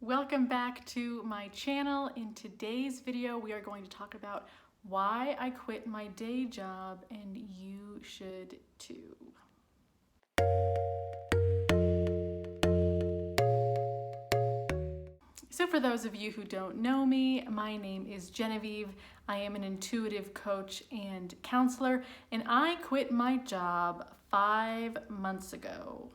Welcome back to my channel. In today's video, we are going to talk about why I quit my day job, and you should too. So for those of you who don't know me, my name is Genevieve. I am an intuitive coach and counselor, and I quit my job 5 months ago.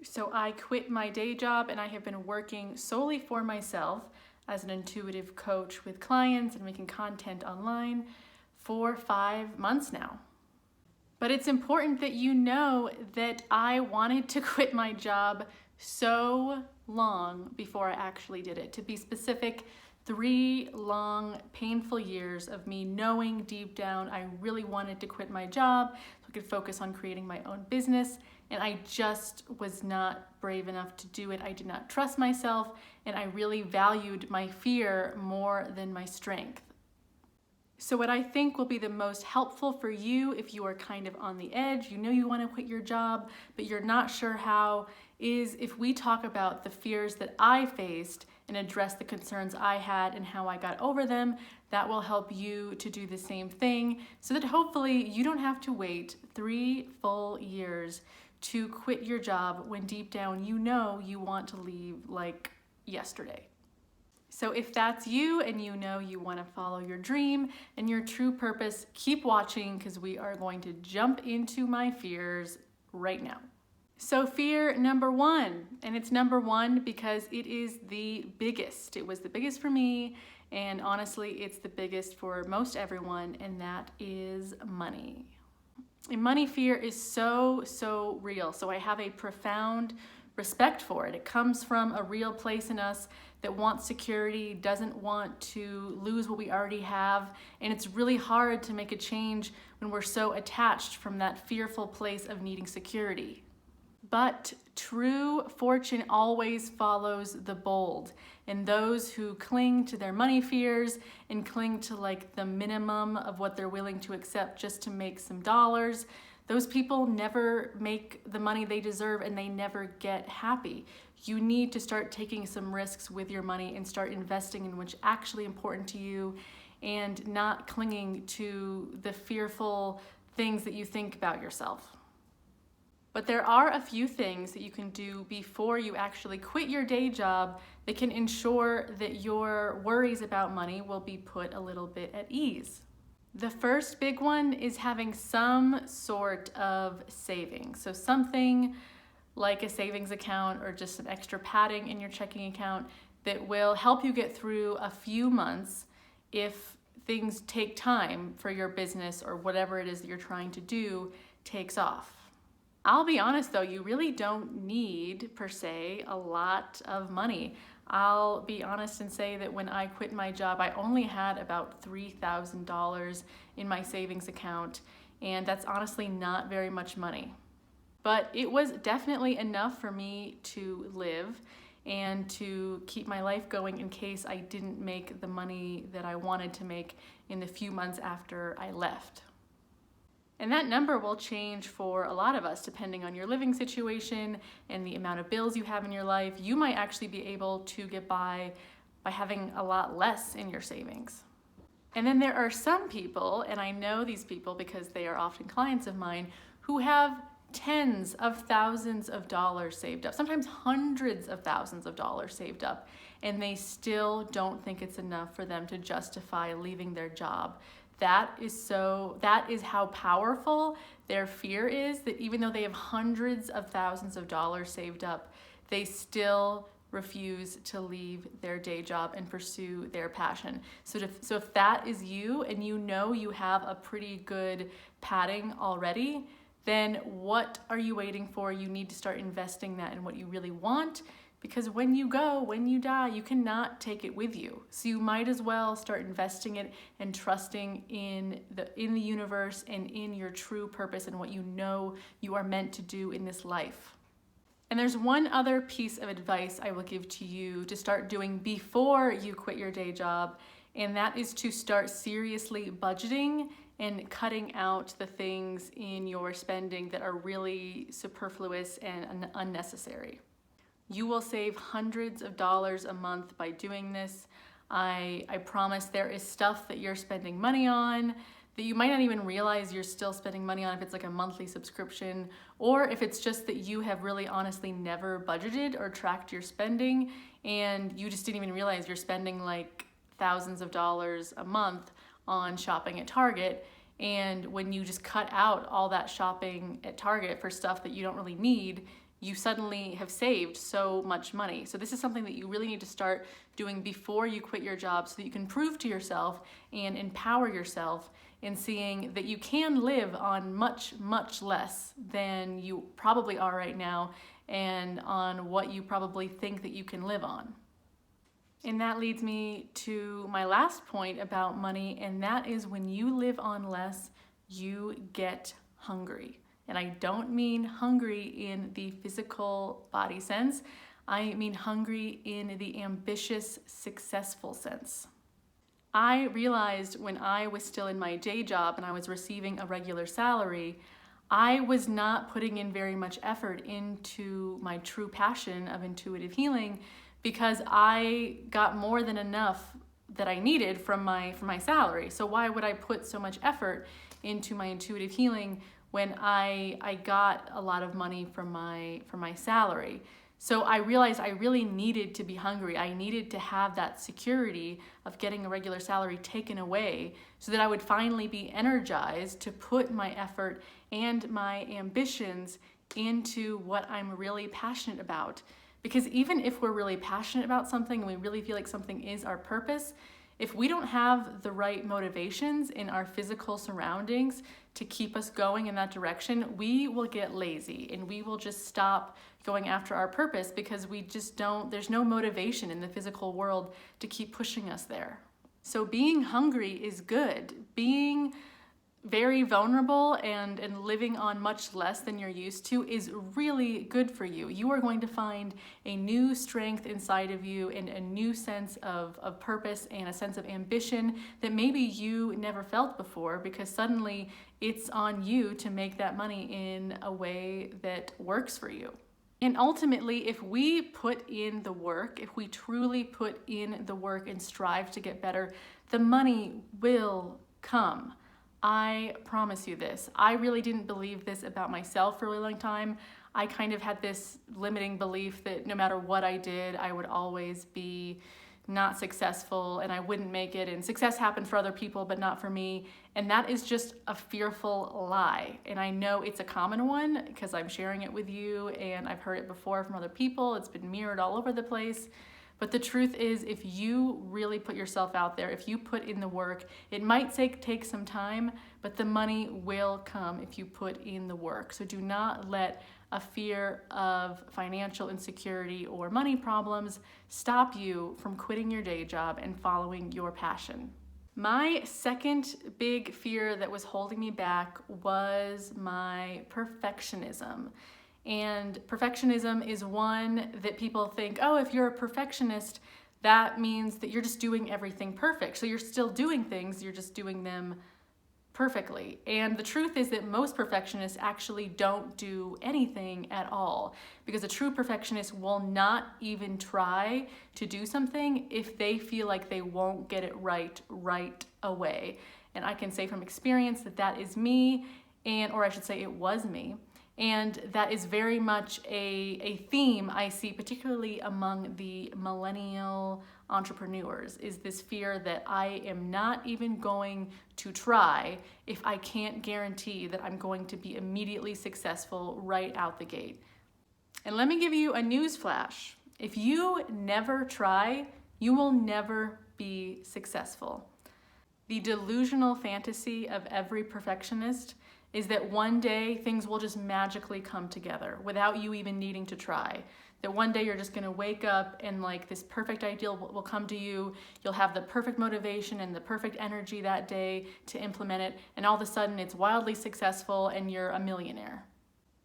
So I quit my day job and I have been working solely for myself as an intuitive coach with clients and making content online for 5 months now. But it's important that you know that I wanted to quit my job so long before I actually did it. To be specific, 3 long, painful years of me knowing deep down I really wanted to quit my job so I could focus on creating my own business. And I just was not brave enough to do it. I did not trust myself, and I really valued my fear more than my strength. So what I think will be the most helpful for you if you are kind of on the edge, you know you want to quit your job, but you're not sure how, is if we talk about the fears that I faced and address the concerns I had and how I got over them. That will help you to do the same thing so that hopefully you don't have to wait 3 full years to quit your job when deep down you know you want to leave like yesterday. So if that's you and you know you want to follow your dream and your true purpose, keep watching because we are going to jump into my fears right now. So fear number 1, and it's number 1 because it is the biggest. It was the biggest for me, and honestly, it's the biggest for most everyone, and that is money. And money fear is so real. So I have a profound respect for it. It comes from a real place in us that wants security, doesn't want to lose what we already have. And it's really hard to make a change when we're so attached from that fearful place of needing security. But true fortune always follows the bold, and those who cling to their money fears and cling to like the minimum of what they're willing to accept just to make some dollars, those people never make the money they deserve and they never get happy. You need to start taking some risks with your money and start investing in what's actually important to you and not clinging to the fearful things that you think about yourself. But there are a few things that you can do before you actually quit your day job that can ensure that your worries about money will be put a little bit at ease. The first big one is having some sort of savings. So something like a savings account or just some extra padding in your checking account that will help you get through a few months if things take time for your business or whatever it is that you're trying to do takes off. I'll be honest though, you really don't need, per se, a lot of money. I'll be honest and say that when I quit my job, I only had about $3,000 in my savings account, and that's honestly not very much money. But it was definitely enough for me to live and to keep my life going in case I didn't make the money that I wanted to make in the few months after I left. And that number will change for a lot of us depending on your living situation and the amount of bills you have in your life. You might actually be able to get by having a lot less in your savings. And then there are some people, and I know these people because they are often clients of mine, who have tens of thousands of dollars saved up, sometimes hundreds of thousands of dollars saved up, and they still don't think it's enough for them to justify leaving their job. That is how powerful their fear is, that even though they have hundreds of thousands of dollars saved up, they still refuse to leave their day job and pursue their passion. So if that is you and you know you have a pretty good padding already, then what are you waiting for? You need to start investing that in what you really want, because when you die, you cannot take it with you. So you might as well start investing it and trusting in the universe and in your true purpose and what you know you are meant to do in this life. And there's one other piece of advice I will give to you to start doing before you quit your day job, and that is to start seriously budgeting and cutting out the things in your spending that are really superfluous and unnecessary. You will save hundreds of dollars a month by doing this. I promise there is stuff that you're spending money on that you might not even realize you're still spending money on if it's like a monthly subscription, or if it's just that you have really honestly never budgeted or tracked your spending and you just didn't even realize you're spending like thousands of dollars a month on shopping at Target. And when you just cut out all that shopping at Target for stuff that you don't really need, you suddenly have saved so much money. So this is something that you really need to start doing before you quit your job so that you can prove to yourself and empower yourself in seeing that you can live on much, much less than you probably are right now and on what you probably think that you can live on. And that leads me to my last point about money, and that is when you live on less, you get hungry. And I don't mean hungry in the physical body sense. I mean hungry in the ambitious, successful sense. I realized when I was still in my day job and I was receiving a regular salary, I was not putting in very much effort into my true passion of intuitive healing because I got more than enough that I needed from my salary. So why would I put so much effort into my intuitive healing when I got a lot of money from my salary? So I realized I really needed to be hungry. I needed to have that security of getting a regular salary taken away so that I would finally be energized to put my effort and my ambitions into what I'm really passionate about. Because even if we're really passionate about something and we really feel like something is our purpose, if we don't have the right motivations in our physical surroundings to keep us going in that direction, we will get lazy and we will just stop going after our purpose because we just don't, there's no motivation in the physical world to keep pushing us there. So being hungry is good. Being very vulnerable and living on much less than you're used to is really good for you. You are going to find a new strength inside of you and a new sense of purpose and a sense of ambition that maybe you never felt before, because suddenly it's on you to make that money in a way that works for you. And ultimately, if we put in the work, if we truly put in the work and strive to get better, the money will come. I promise you this. I really didn't believe this about myself for a really long time. I kind of had this limiting belief that no matter what I did, I would always be not successful and I wouldn't make it, and success happened for other people but not for me. And that is just a fearful lie. And I know it's a common one because I'm sharing it with you and I've heard it before from other people. It's been mirrored all over the place. But the truth is, if you really put yourself out there, if you put in the work, it might take some time, but the money will come if you put in the work. So do not let a fear of financial insecurity or money problems stop you from quitting your day job and following your passion. My second big fear that was holding me back was my perfectionism. And perfectionism is one that people think, oh, if you're a perfectionist, that means that you're just doing everything perfect. So you're still doing things, you're just doing them perfectly. And the truth is that most perfectionists actually don't do anything at all, because a true perfectionist will not even try to do something if they feel like they won't get it right away. And I can say from experience that that is me, or I should say it was me. And that is very much a theme I see, particularly among the millennial entrepreneurs, is this fear that I am not even going to try if I can't guarantee that I'm going to be immediately successful right out the gate. And let me give you a news flash. If you never try, you will never be successful. The delusional fantasy of every perfectionist is that one day things will just magically come together without you even needing to try. That one day you're just gonna wake up and like this perfect ideal will come to you. You'll have the perfect motivation and the perfect energy that day to implement it, and all of a sudden it's wildly successful and you're a millionaire.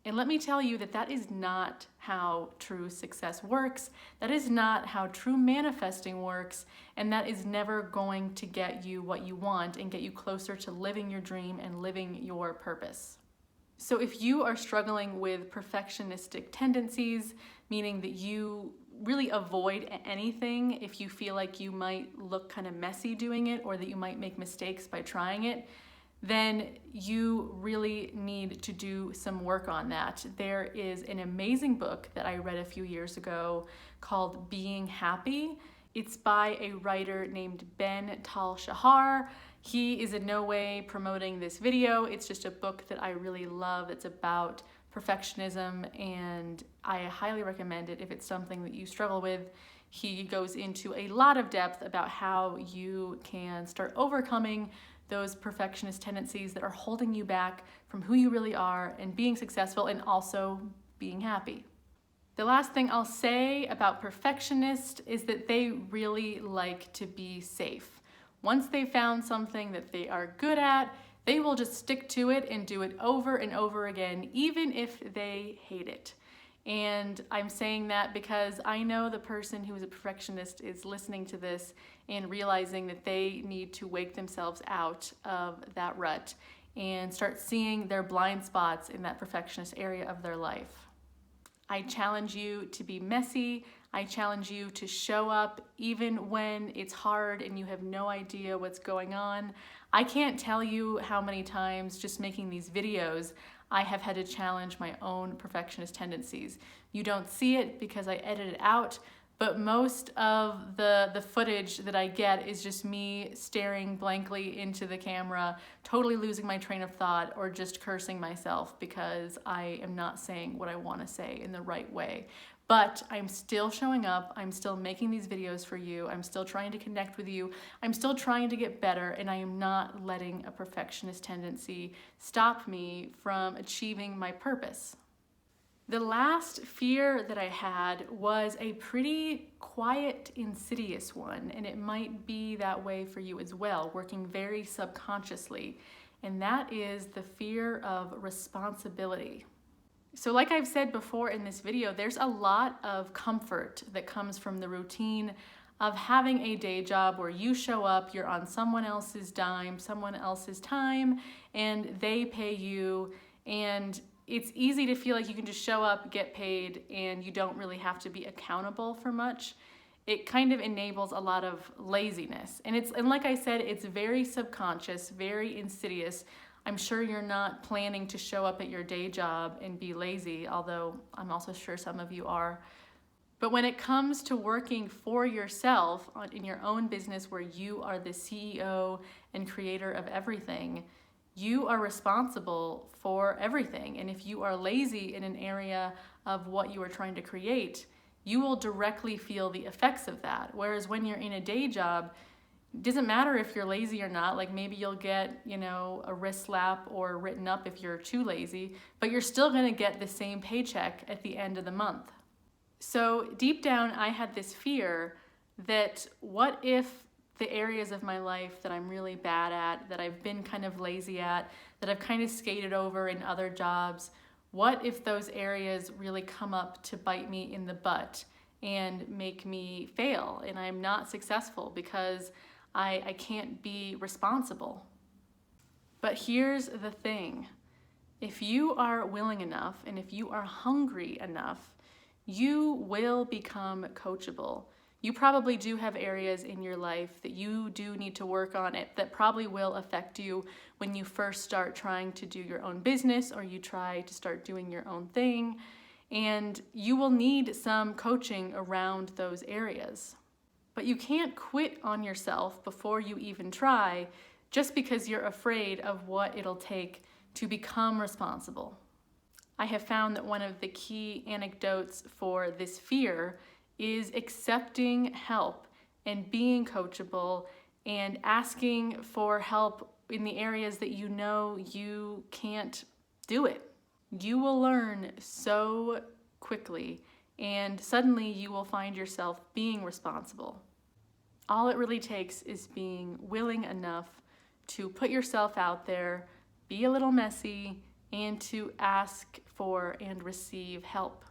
And let me tell you that that is not how true success works. That is not how true manifesting works. And that is never going to get you what you want and get you closer to living your dream and living your purpose. So if you are struggling with perfectionistic tendencies, meaning that you really avoid anything if you feel like you might look kind of messy doing it or that you might make mistakes by trying it, then you really need to do some work on that. There is an amazing book that I read a few years ago called Being Happy. It's by a writer named Ben Tal-Shahar. He is in no way promoting this video. It's just a book that I really love. It's about perfectionism, and I highly recommend it if it's something that you struggle with. He goes into a lot of depth about how you can start overcoming those perfectionist tendencies that are holding you back from who you really are and being successful and also being happy. The last thing I'll say about perfectionists is that they really like to be safe. Once they've found something that they are good at, they will just stick to it and do it over and over again, even if they hate it. And I'm saying that because I know the person who is a perfectionist is listening to this and realizing that they need to wake themselves out of that rut and start seeing their blind spots in that perfectionist area of their life. I challenge you to be messy. I challenge you to show up even when it's hard and you have no idea what's going on. I can't tell you how many times just making these videos I have had to challenge my own perfectionist tendencies. You don't see it because I edit it out, but most of the footage that I get is just me staring blankly into the camera, totally losing my train of thought, or just cursing myself because I am not saying what I want to say in the right way. But I'm still showing up, I'm still making these videos for you, I'm still trying to connect with you, I'm still trying to get better, and I am not letting a perfectionist tendency stop me from achieving my purpose. The last fear that I had was a pretty quiet, insidious one, and it might be that way for you as well, working very subconsciously, and that is the fear of responsibility. So like I've said before in this video, there's a lot of comfort that comes from the routine of having a day job where you show up, you're on someone else's dime, someone else's time, and they pay you, and it's easy to feel like you can just show up, get paid, and you don't really have to be accountable for much. It kind of enables a lot of laziness. And like I said, it's very subconscious, very insidious. I'm sure you're not planning to show up at your day job and be lazy, although I'm also sure some of you are. But when it comes to working for yourself in your own business where you are the CEO and creator of everything, you are responsible for everything. And if you are lazy in an area of what you are trying to create, you will directly feel the effects of that. Whereas when you're in a day job, it doesn't matter if you're lazy or not. Like maybe you'll get, a wrist slap or written up if you're too lazy, but you're still gonna get the same paycheck at the end of the month. So deep down, I had this fear that what if the areas of my life that I'm really bad at, that I've been kind of lazy at, that I've kind of skated over in other jobs, what if those areas really come up to bite me in the butt and make me fail and I'm not successful because I can't be responsible? But here's the thing. If you are willing enough and if you are hungry enough, you will become coachable. You probably do have areas in your life that you do need to work on it that probably will affect you when you first start trying to do your own business or you try to start doing your own thing. And you will need some coaching around those areas. But you can't quit on yourself before you even try just because you're afraid of what it'll take to become responsible. I have found that one of the key antidotes for this fear is accepting help and being coachable and asking for help in the areas that you know you can't do it. You will learn so quickly and suddenly you will find yourself being responsible. All it really takes is being willing enough to put yourself out there, be a little messy, and to ask for and receive help.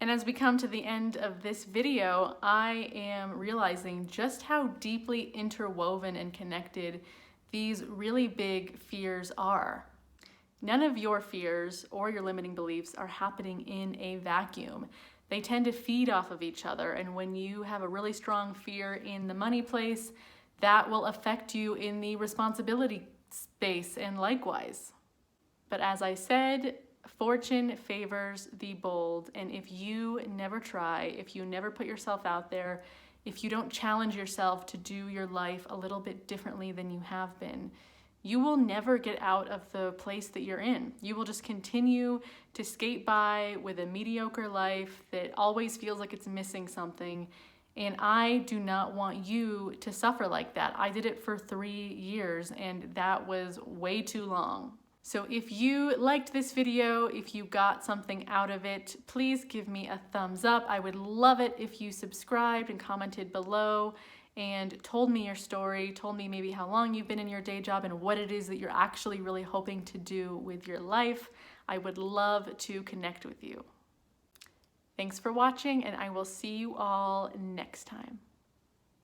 And as we come to the end of this video, I am realizing just how deeply interwoven and connected these really big fears are. None of your fears or your limiting beliefs are happening in a vacuum. They tend to feed off of each other. And when you have a really strong fear in the money place, that will affect you in the responsibility space and likewise. But as I said, fortune favors the bold. And if you never try, if you never put yourself out there, if you don't challenge yourself to do your life a little bit differently than you have been, you will never get out of the place that you're in. You will just continue to skate by with a mediocre life that always feels like it's missing something. And I do not want you to suffer like that. I did it for 3 years and that was way too long. So if you liked this video, if you got something out of it, please give me a thumbs up. I would love it if you subscribed and commented below and told me your story, told me maybe how long you've been in your day job and what it is that you're actually really hoping to do with your life. I would love to connect with you. Thanks for watching, and I will see you all next time.